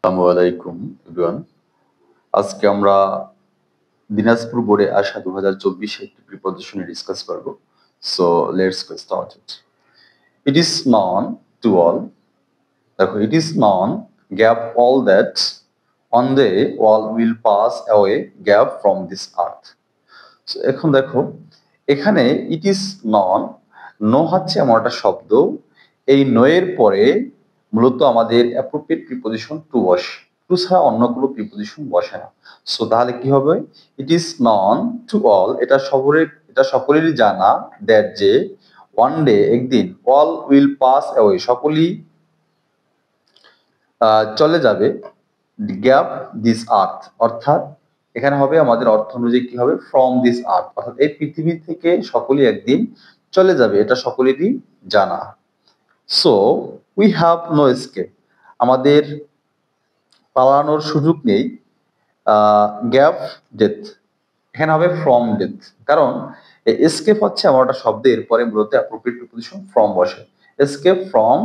আসসালামু আলাইকুম এভরিওয়ান। আজকে আমরা দিনাজপুর বোর্ডে আসা 2024 একটি প্রিপজিশন নিয়ে ডিসকাস করব। So let's get started. It is known to all, দেখো it is known gap all that on the wall will pass away gap from this earth. এখন দেখো এখানে ইট ইজ নন, নো হচ্ছে এমন একটা শব্দ, এই নো এর পরে মূলত আমাদের অ্যাপ্রোপ্রিয়েট প্রিপজিশন টু বসে, টু ছাড়া অন্য কোনো প্রিপজিশন বসে না। সো তাহলে কি হবে, ইট ইজ নন টু অল, এটা সকলেরই জানা, দ্যাট যে ওয়ান ডে একদিন, অল উইল পাস অ্যাওয়ে সকলেই চলে যাবে, গ্যাপ দিস আর্থ অর্থাৎ এখানে হবে আমাদের অর্থ অনুযায়ী কি হবে, ফ্রম দিস আর্থ অর্থাৎ এই পৃথিবী থেকে সকলেই একদিন চলে যাবে, এটা সকলেরই জানা। So we have no escape, আমাদের পালানোর সুযোগ নেই, গ্যাপ ডেথ এখানে হবে ফ্রম ডেথ, কারণ এসকেপ হচ্ছে আমার একটা শব্দ, এরপরে মূলত অ্যাপ্রোপ্রিয়েট প্রিপজিশন ফ্রম বসে। এসকেপ ফ্রম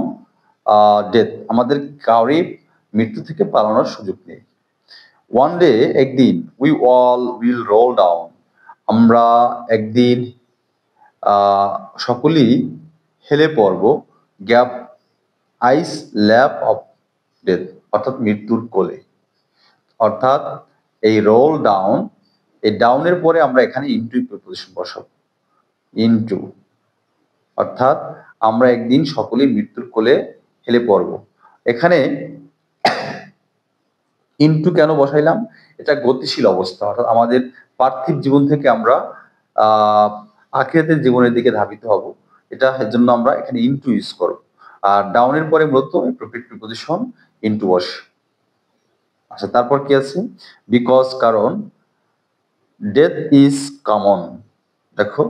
ডেথ, আমাদের কাউরি মৃত্যু থেকে পালানোর সুযোগ নেই। ওয়ান ডে একদিন, we all will roll down, আমরা একদিন সকলেই হেলে পড়ব, gap ice lap of death অর্থাৎ মৃত্যুর কোলে। অর্থাৎ এই রোল ডাউন, এই ডাউনের পরে আমরা এখানে ইনটু প্রিপজিশন বসাবো, ইনটু অর্থাৎ আমরা একদিন সকলেই মৃত্যুর কোলে হেলে পড়ব। এখানে ইনটু কেন বসাইলাম, এটা গতিশীল অবস্থা, অর্থাৎ আমাদের পার্থিব জীবন থেকে আমরা আখিরাতের জীবনের দিকে ধাবিত হব, এটা এর জন্য আমরা এখানে ইনটু ইউজ করব। আর ডাউনের পরে মূলত অ্যাপ্রোপ্রিয়েট প্রিপজিশন ইনটু বসে। আচ্ছা, তারপর কি আছে, বিকজ কারণ, ডেথ ইজ কমন, দেখো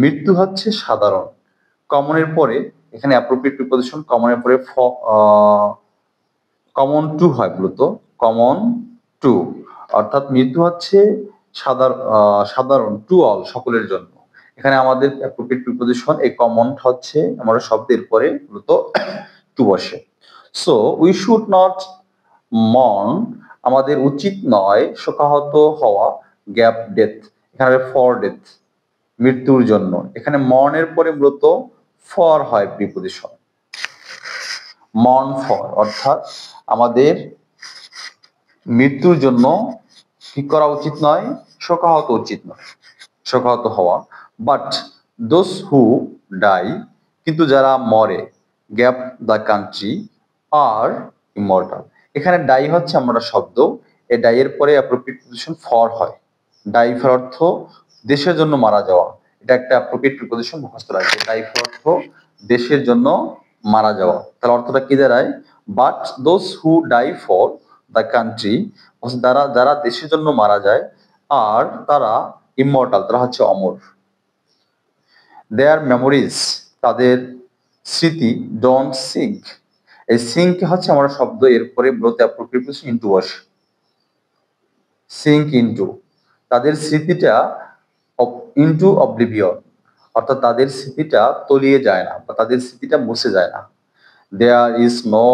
মৃত্যু হচ্ছে সাধারণ, কমনের পরে এখানে অ্যাপ্রোপ্রিয়েট প্রিপজিশন কমনের পরে কমন টু হয়, মূলত কমন টু অর্থাৎ মৃত্যু হচ্ছে সাধারণ, টু অল সকলের জন্য। এখানে আমাদের অ্যাপ্রোপ্রিয়েট প্রিপজিশন এই কমন হচ্ছে আমরা শব্দের পরে মূলত টু বসে। So we should not mourn, আমাদের উচিত নয় শোকাহত হওয়া, গ্যাপ ডেথ এখানে ফর ডেথ মৃত্যুর জন্য, এখানে মর্নের পরে মূলত ফর হয় প্রিপজিশন, মর্ন ফর অর্থাৎ আমাদের মৃত্যুর জন্য কি করা উচিত নয়, শোকাহত উচিত নয়, শোকাহত হওয়া। বাট দোজ হু ডাই, কিন্তু যারা মরে, gap the country are immortal, এখানে ডাই হচ্ছে আমরা শব্দ, এই ডাই এর পরে অ্যাপ্রোপ্রিয়েট প্রিপজিশন ফর হয়। ডাই ফর অর্থ দেশের জন্য মারা যাওয়া, এটা একটা অ্যাপ্রোপ্রিয়েট প্রিপজিশন মুখস্থ রাখবে, ডাই ফর অর্থ দেশের জন্য মারা যাওয়া। তাহলে অর্থটা কি দাঁড়ায়, but those who die for the country, যারা দেশের জন্য মারা যায়, আর তারা ইমর্টাল, তারা হচ্ছে অমর। দেয়ার মেমোরিজ, তাদের স্মৃতি, ডোন্ট সিঙ্ক, এই সিঙ্ক হচ্ছে আমরা শব্দ, এরপরে মূলত অ্যাপ্রোপ্রিয়েট প্রিপজিশন ইনটু বসে, সিঙ্ক ইনটু, তাদের স্মৃতিটা ইনটু অবলিভিয়ন অর্থাৎ তাদের স্মৃতিটা তলিয়ে যায় না বা তাদের স্মৃতিটা মুছে যায় না। দেয়ার ইজ নো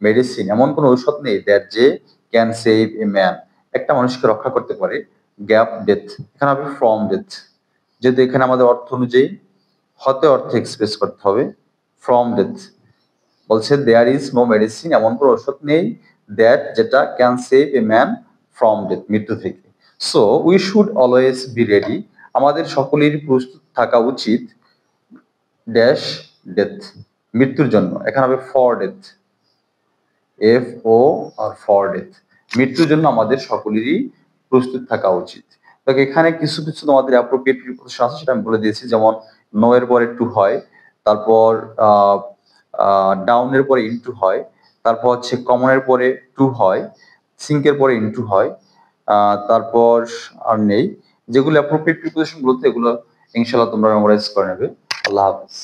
মেডিসিন, এমন কোনো ঔষধ নেই, দ্যাট যে ক্যান সেভ এ ম্যান, একটা মানুষকে রক্ষা করতে পারে, গ্যাপ ডেথ এখানে হবে ফ্রম ডেথ, যেহেতু এখানে আমাদের অর্থ অনুযায়ী হতে অর্থে এক্সপ্রেস করতে হবে, ফ্রম ডেথ বলছে দেয়ার ইজ নো মেডিসিন, এমন কোনো ওষুধ নেই, দ্যাট যেটা can save a man from death মৃত্যু থেকে। So we should always be ready, আমাদের সকলেরই প্রস্তুত থাকা উচিত, ড্যাশ ডেথ মৃত্যুর জন্য, এখানে হবে for death, F O R for death, মৃত্যুর জন্য আমাদের সকলেরই প্রস্তুত থাকা উচিত। তো এখানে কিছু কিছু তোমাদের অ্যাপ্রোপ্রিয়েট প্রিপজিশন আছে, সেটা আমি বলে দিয়েছি, যেমন নো এর পরে টু হয়, তারপর ডাউনের পরে ইনটু হয়, তারপর হচ্ছে কমনের পরে টু হয়, সিঙ্কের পরে ইনটু হয়, তারপর আর নেই, যেগুলো অ্যাপ্রোপ্রিয়েট প্রিপজিশন গুলোতে, এগুলো ইনশাআল্লাহ তোমরা মেমোরাইজ করে নেবে। আল্লাহ হাফেজ।